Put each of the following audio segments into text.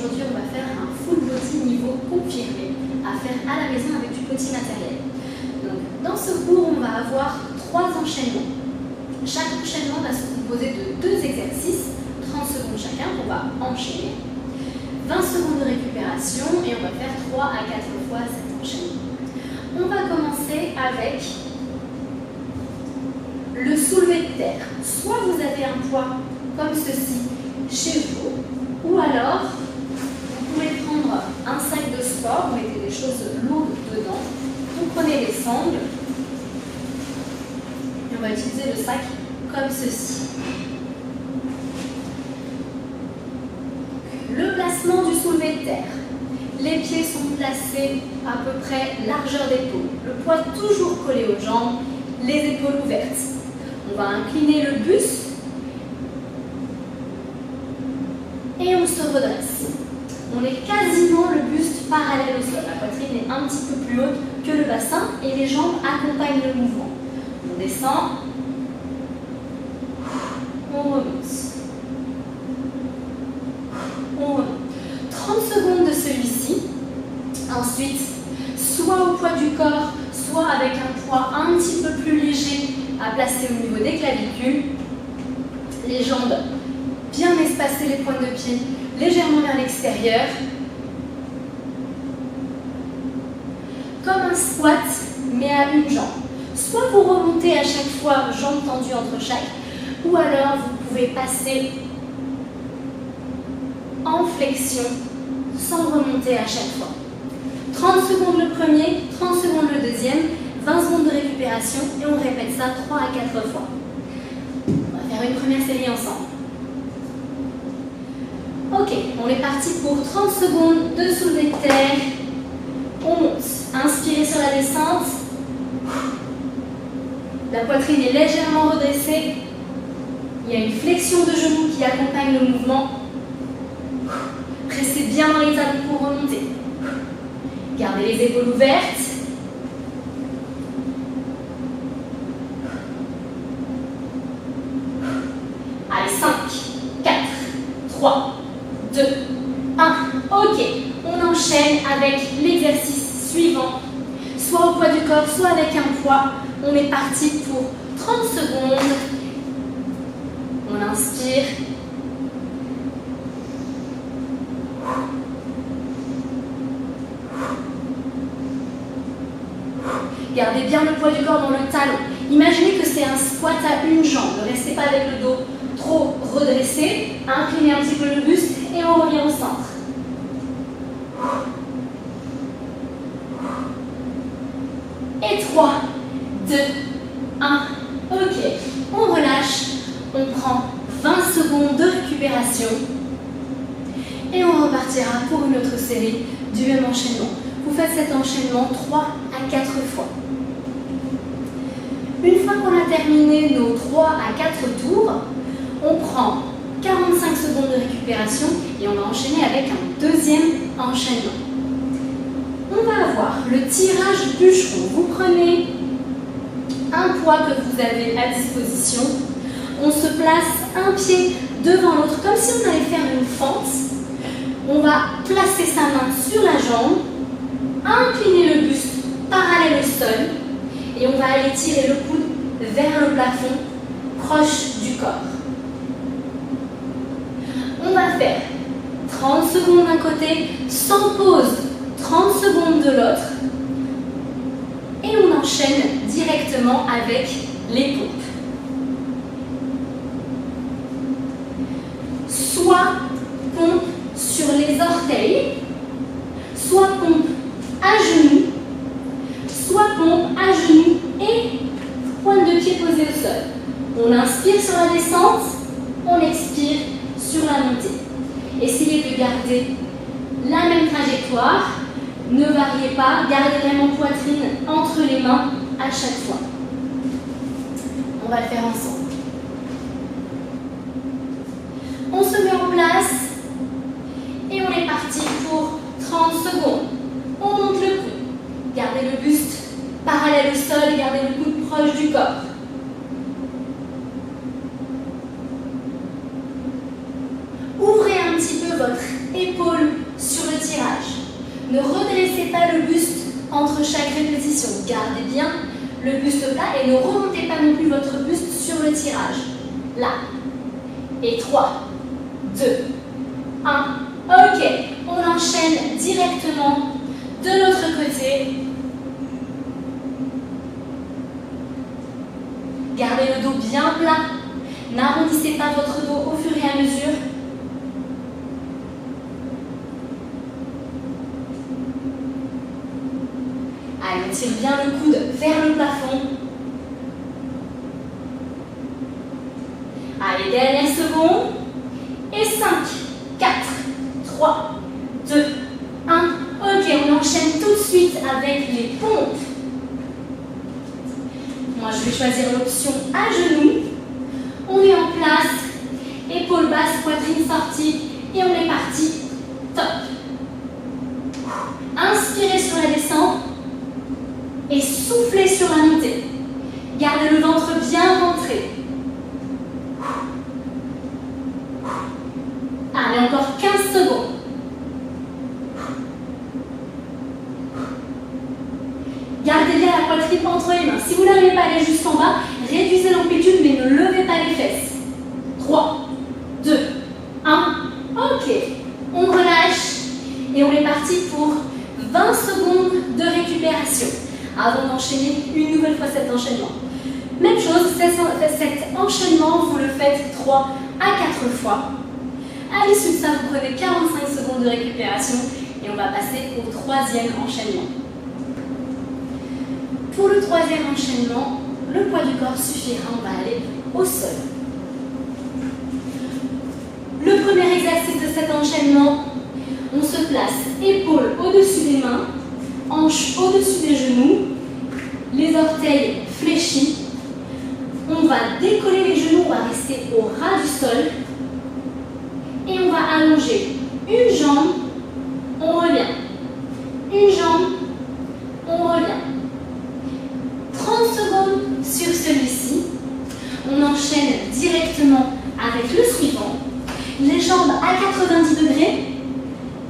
aujourd'hui on va faire un full body niveau confirmé à faire à la maison avec du petit matériel. Donc, dans ce cours, on va avoir 3 enchaînements. Chaque enchaînement va se composer de 2 exercices, 30 secondes chacun, qu'on va enchaîner, 20 secondes de récupération et on va faire 3 à 4 fois cet enchaînement. On va commencer avec le soulevé de terre. Soit vous avez un poids comme ceci chez vous, ou alors vous pouvez prendre un sac de sport, vous mettez des choses lourdes dedans, vous prenez les sangles et on va utiliser le sac comme ceci. Le placement du soulevé de terre. Les pieds sont placés à peu près largeur d'épaule. Le poids toujours collé aux jambes, les épaules ouvertes. On va incliner le buste et on se redresse. On est quasiment le buste parallèle au sol. La poitrine est un petit peu plus haute que le bassin et les jambes accompagnent le mouvement. On descend, on remonte. On remonte. 30 secondes de celui-ci. Ensuite, soit au poids du corps, soit avec un poids un petit peu plus léger à placer au niveau des clavicules. Les jambes bien espacées, les pointes de pied légèrement vers l'extérieur. Comme un squat, mais à une jambe. Soit vous remontez à chaque fois, jambes tendues entre chaque, ou alors vous pouvez passer en flexion sans remonter à chaque fois. 30 secondes le premier, 30 secondes le deuxième, 20 secondes de récupération et on répète ça 3 à 4 fois. On va faire une première série ensemble. Ok, on est parti pour 30 secondes de soulevé de terre. On monte. Inspirez sur la descente. La poitrine est légèrement redressée. Il y a une flexion de genoux qui accompagne le mouvement. Restez bien dans les talons pour remonter. Gardez les épaules ouvertes. Allez, 5, 4, 3, 2, 1. Ok, on enchaîne avec l'exercice suivant. Soit au poids du corps, soit avec un poids. On est parti pour 30 secondes. On inspire. Gardez bien le poids du corps dans le talon. Imaginez que c'est un squat à une jambe. Ne restez pas avec le dos trop redressé. Inclinez un petit peu le buste et on revient au centre. Et 3, 2, 1. Ok. On relâche. On prend 20 secondes de récupération. Et on repartira pour une autre série du même enchaînement. Vous faites cet enchaînement 3 à 4 fois. Une fois qu'on a terminé nos 3 à 4 tours, on prend 45 secondes de récupération et on va enchaîner avec un deuxième enchaînement. On va avoir le tirage bûcheron. Vous prenez un poids que vous avez à disposition. On se place un pied devant l'autre comme si on allait faire une fente. On va placer sa main sur la jambe, incliner le buste parallèle au sol et on va aller tirer le coude vers le plafond, proche du corps. On va faire 30 secondes d'un côté, sans pause, 30 secondes de l'autre et on enchaîne directement avec les pompes. Soit pompe sur les orteils, soit pompe à genoux, soit pompe à genoux et pointe de pied posée au sol. On inspire sur la descente, on expire sur la montée. Essayez de garder la même trajectoire, ne variez pas, gardez vraiment poitrine entre les mains à chaque fois. On va le faire ensemble. On se met en place et on est parti pour 30 secondes. On monte le coude, gardez le buste parallèle au sol, gardez le coude proche du corps. Ouvrez un petit peu votre épaule Ne redressez pas le buste entre chaque répétition. Gardez bien le buste plat et ne remontez pas non plus votre buste sur le tirage. Là. Et 3, 2, 1. Ok, on enchaîne directement de l'autre côté. Gardez le dos bien plat. N'arrondissez pas votre dos au fur et à mesure. Allez, on tire bien le coude vers le plafond. Allez, dernière seconde. Et 5, 4, 3, 2, 1. Ok, on enchaîne tout de suite avec les pompes. Moi, je vais choisir l'option à genoux. On est en place, épaules basses, poitrine sortie, et on est parti. Top. Inspirez sur la descente et soufflez sur la montée. Gardez le ventre bien rentré. Allez, encore 15 secondes. Gardez bien la poitrine entre les mains. Si vous n'arrivez pas à aller jusqu'en bas, réduisez l'amplitude mais ne levez pas les fesses. 3, 2, 1. Ok. On relâche et on est parti pour 20 secondes de récupération avant d'enchaîner une nouvelle fois cet enchaînement. Même chose, cet enchaînement, vous le faites 3 à 4 fois. À l'issue de ça, vous prenez 45 secondes de récupération et on va passer au troisième enchaînement. Pour le troisième enchaînement, le poids du corps suffira, on va aller au sol. Le premier exercice de cet enchaînement, on se place épaules au-dessus des mains, hanches au-dessus des genoux, les orteils fléchis. On va décoller les genoux, on va rester au ras du sol. Et on va allonger une jambe, on revient. Une jambe, on revient. 30 secondes sur celui-ci. On enchaîne directement avec le suivant. Les jambes à 90 degrés.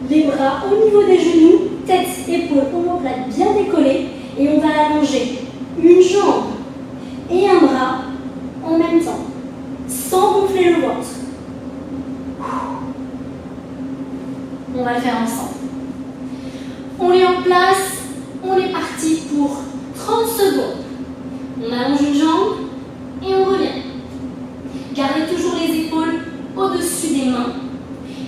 Les bras au niveau des genoux, tête, épaules, omoplate bien décollées. Et on va allonger une jambe et un bras en même temps, sans gonfler le ventre. On va le faire ensemble. On est en place, on est parti pour 30 secondes. On allonge une jambe et on revient. Gardez toujours les épaules au-dessus des mains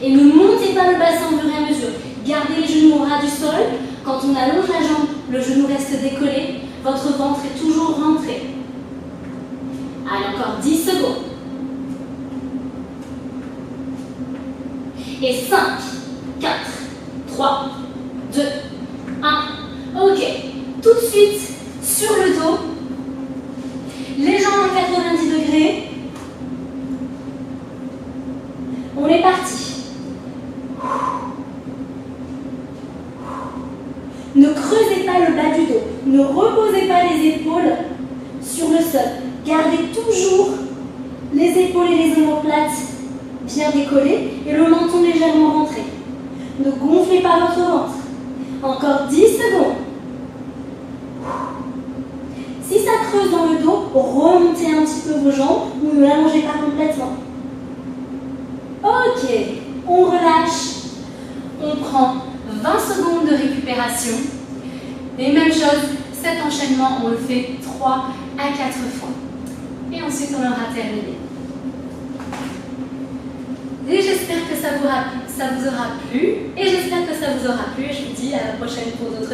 et ne montez pas le bassin au fur et à mesure. Gardez les genoux au ras du sol. Quand on allonge la jambe, le genou reste décollé, votre ventre est toujours rentré. Allez, encore 10 secondes. Et 5, 4, 3, 2, 1. Ok. Tout de suite, sur le dos, les jambes à 90 degrés. On est parti. Ne creusez pas le bas du dos. Ne reposez pas les épaules sur le sol. Gardez toujours les épaules et les omoplates bien décollées et le menton légèrement rentré. Ne gonflez pas votre ventre. Encore 10 secondes. Si ça creuse dans le dos, remontez un petit peu vos jambes ou ne l'allongez pas complètement. Ok, on relâche. On prend 20 secondes de récupération. Et même chose, cet enchaînement, on le fait 3 à 4 fois. Et ensuite, on aura terminé. Et j'espère que ça vous aura plu. Et j'espère que ça vous aura plu. Je vous dis à la prochaine pour d'autres